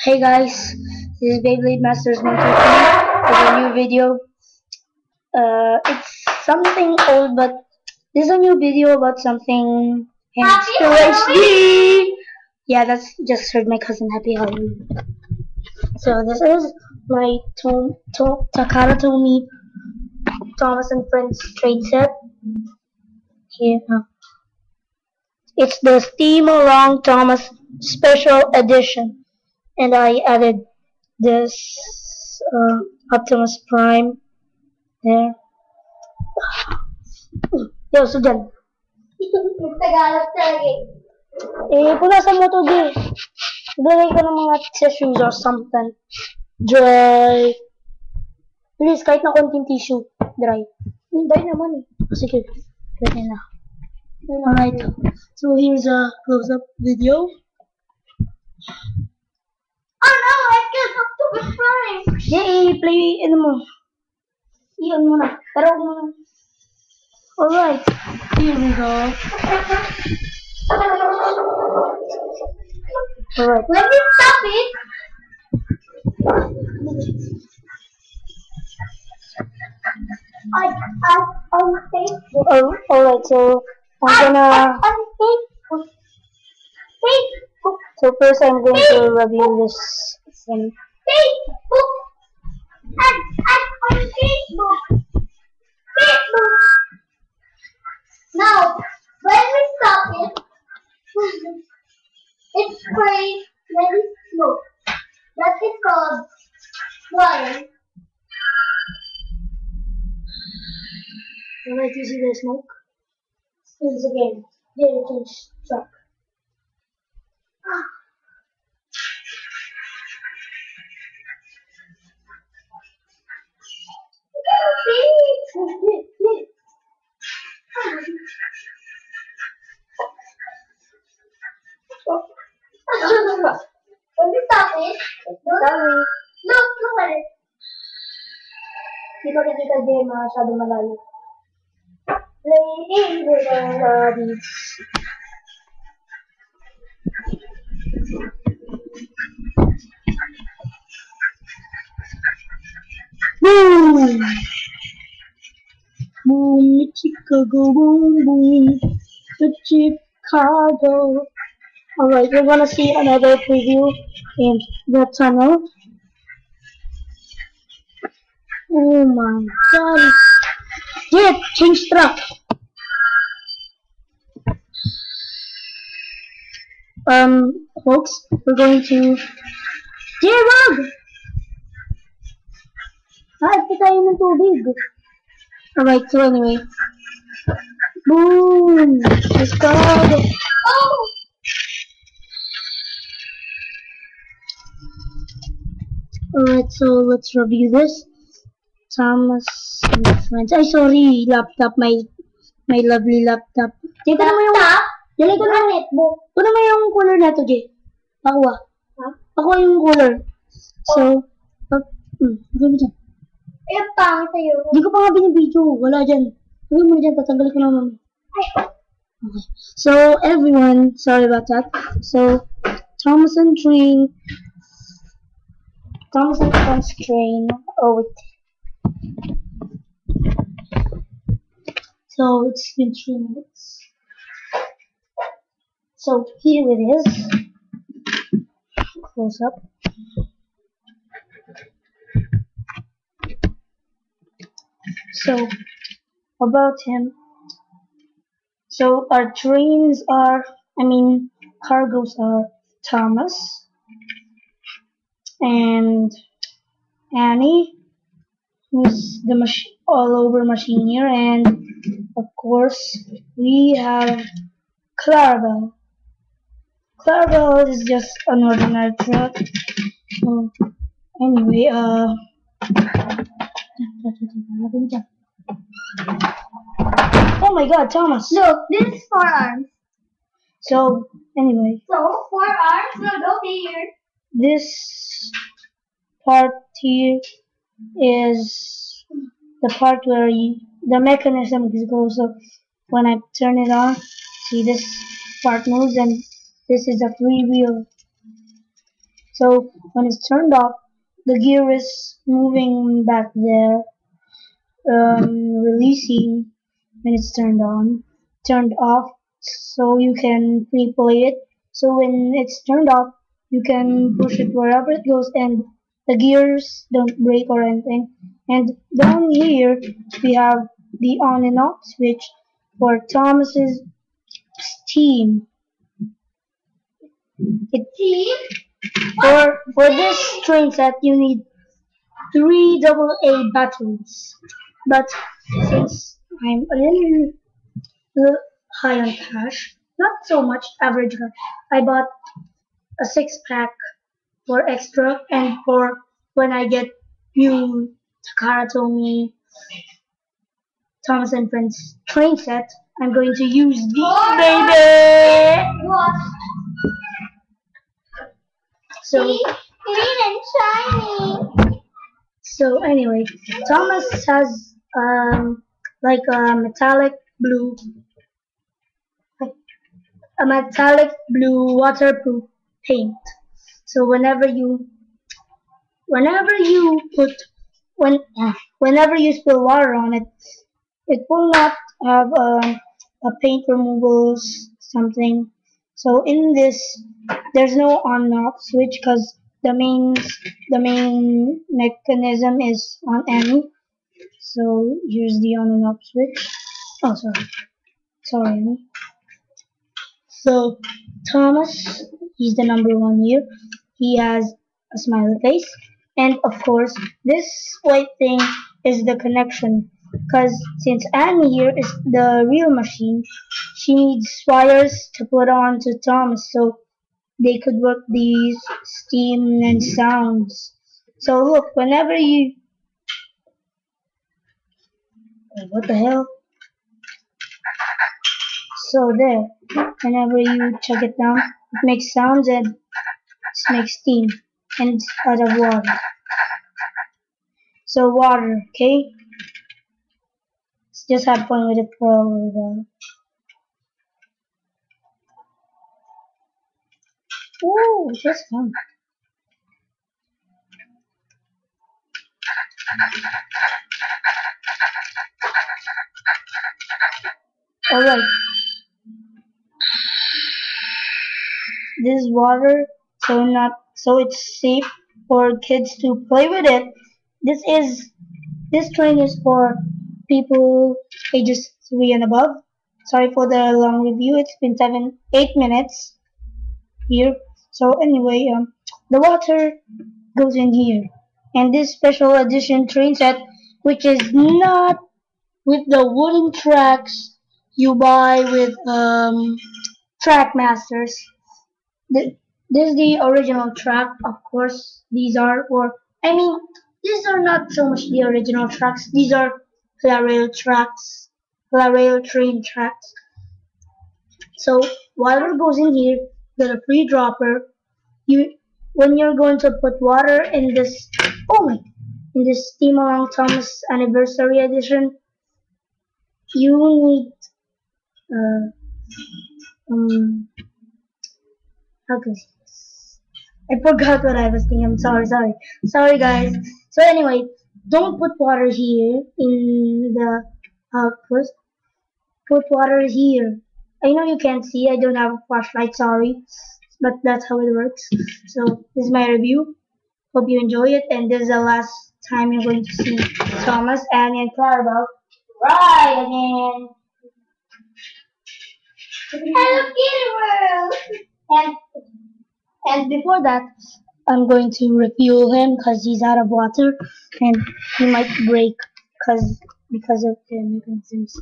Hey guys, this is Beyblade Masters 123 with a new video. It's something old, but this is a new video about something HD. Yeah, that's just heard my cousin Happy Halloween. So this is my Takara Tomy Thomas and Friends trade set. Here, it's the Steam Along Thomas Special Edition, and I added this Optimus Prime there. Yo, so dyan. Tagalog talaga eh. Punasan mo to, G. Maglagay ka ng mga tissues or something. Dry. Please, kahit na konting tissue. Dry. Dry naman eh. Sige, pwede na. Alright, so here's a close-up video. Oh no, I killed Optimus Prime! Yay, play, ano mo. Iyon mo na. Pero mo na. Alright, here we go. Alright. Let me stop it! On Facebook. Alright, so I'm gonna. On Facebook. Facebook. So first, I'm going to review this. Facebook. And on Facebook. Facebook. Now, when we stop it, it sprays very slow. That is called water. Alright, you see the smoke? Spins again. Here it change track. When we stop it, Sorry. look at it. Di ba kita di masyado malayo? Playing with our bodies. Boom! Boom, Chicago, boom, boom. To Chicago. Alright, we're gonna see another preview in the tunnel. Oh my god. Get change track. Folks, we're going to wag! Ito tayo ng tubig. Alright, so anyway. Boom! Chicago. Oh! Alright, so let's review this. Thomas and Friends. Ay, sorry, laptop. My lovely laptop. Jay, kunin mo yung... Dali ko na netbook. Kunin mo yung cooler na to, Jay. Pakuha. Ha? Pakuha yung cooler. So, gawin mo dyan. Eh, pangit sa'yo. Di ko pa nga binibidyo. Wala dyan. Gawin mo dyan. Tatanggalin ko na mami. Ay, Okay. So, everyone, sorry about that. So, Thomas and Friends train. Oh, wait. So, it's been 3 minutes. So, here it is. Close up. So, about him. So, our trains are, cargoes are Thomas and Annie, who's the all-over machineer, and of course, we have Clarabelle. Clarabelle is just an ordinary truck. Anyway, oh my god, Thomas! look, this is 4 arms. So, anyway, So, 4 arms will go here. this part here is the part where the mechanism goes. So, when I turn it on, see this part moves, and this is a free wheel. So when it's turned off, the gear is moving back there, releasing when it's turned off, so you can replay it. So when it's turned off, you can push it wherever it goes, and the gears don't break or anything. And down here we have the on and off switch for Thomas's Steam. It, Team? for this train set, you need three AA batteries. But since I'm a little high on cash, not so much average, I bought a six pack for extra, and for when I get new Takara Tomy Thomas and Friends train set, I'm going to use these, baby. What? So See? Green and shiny. so anyway, Thomas has like a metallic blue waterproof paint. So whenever you put when whenever you spill water on it, it will not have a paint removal something. So in this, there's no on and off switch because the main mechanism is on Annie. So here's the on and off switch. Oh, sorry, Annie. So Thomas, he's the number one here. He has a smiley face, and of course, this white thing is the connection. Because since Annie here is the real machine, she needs wires to put on to Thomas so they could work these steam and sounds. So look, whenever you what the hell? So there, whenever you check it down, it makes sounds and it makes steam and it's out of water. So water, okay? Let's just have fun with it for a little while. Ooh, just fun. Alright, this is water, so it's safe for kids to play with it. This train is for people ages 3 and above. Sorry for the long review. It's been 8 minutes here. So anyway, the water goes in here, and this special edition train set, which is not with the wooden tracks you buy with Trackmasters. This is the original track, of course. These are, or I mean, these are not so much the original tracks. These are rail train tracks. So water goes in here. Get a free dropper. You when you're going to put water in this, oh my, in this Steam Along Thomas Anniversary Edition, you need uh, um how can I say this? I forgot what I was thinking. I'm sorry guys. So anyway, don't put water here in the output. Put water here. I know you can't see. I don't have a flashlight. Sorry, but that's how it works. So this is my review. Hope you enjoy it, and this is the last time you're going to see Thomas, Annie, and Clarabelle ride again. Hello Kitty World. And and before that, I'm going to refuel him because he's out of water and he might break because of the mechanisms.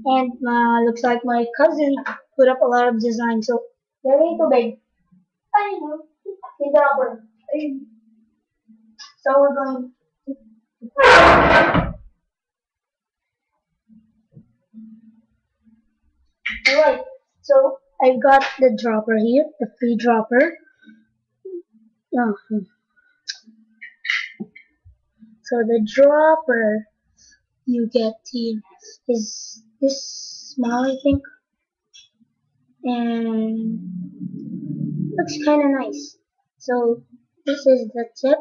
And looks like my cousin put up a lot of design, so they're way too big. I know. He's rubber. So we're going. Alright, so I've got the dropper here, the free dropper. So the dropper you get here is this small, I think, and looks kind of nice. So this is the tip,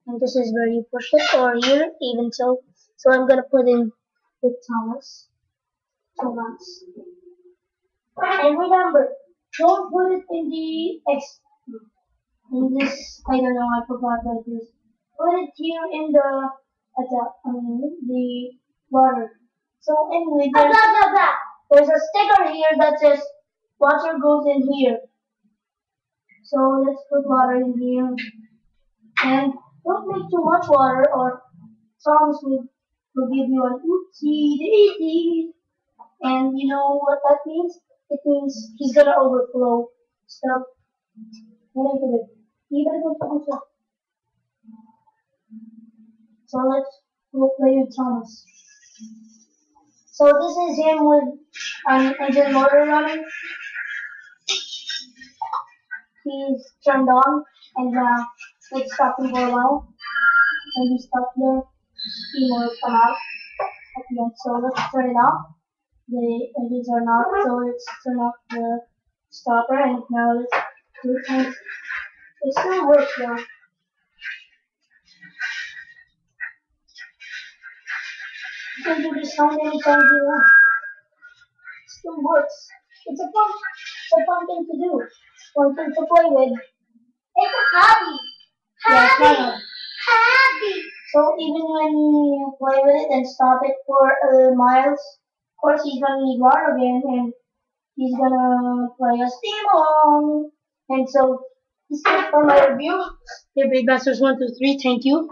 and this is where you push it, or here even so. So I'm gonna put in with Thomas. And remember, don't put it in the in this. I don't know. I forgot about this. Put it here in the the water. So anyway, there's a sticker here that says water goes in here. So let's put water in here. And don't make too much water or songs will give you an oopsie daisy. And you know what that means? It means he's gonna overflow. Stop. So let's go play with Thomas. So this is him with an engine motor running. He's turned on and it's stopping for a while. And he stopped there. Steam will come out at the end. So let's turn it off. The engines are not, so let's turn off the stopper and now let's do it. And it still works though. You can do this how many times you want. It still works. It's a fun thing to do. Fun thing to play with. It's a hobby. Yeah, it's Hobby. fun. Hobby. So even when you play with it and stop it for miles, of course he's gonna need water again and he's gonna play a steam along. And so this is for my review. Hey Big Masters 123, thank you.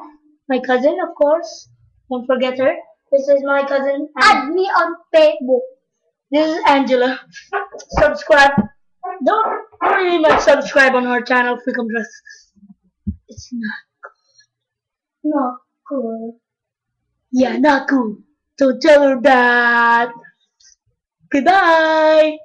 My cousin, of course. Don't forget her. This is my cousin. Add me on Facebook. This is Angela. Subscribe. Don't really much subscribe on her channel, Freakum Dress. It's not cool. Yeah, not cool. So tell her that. Goodbye.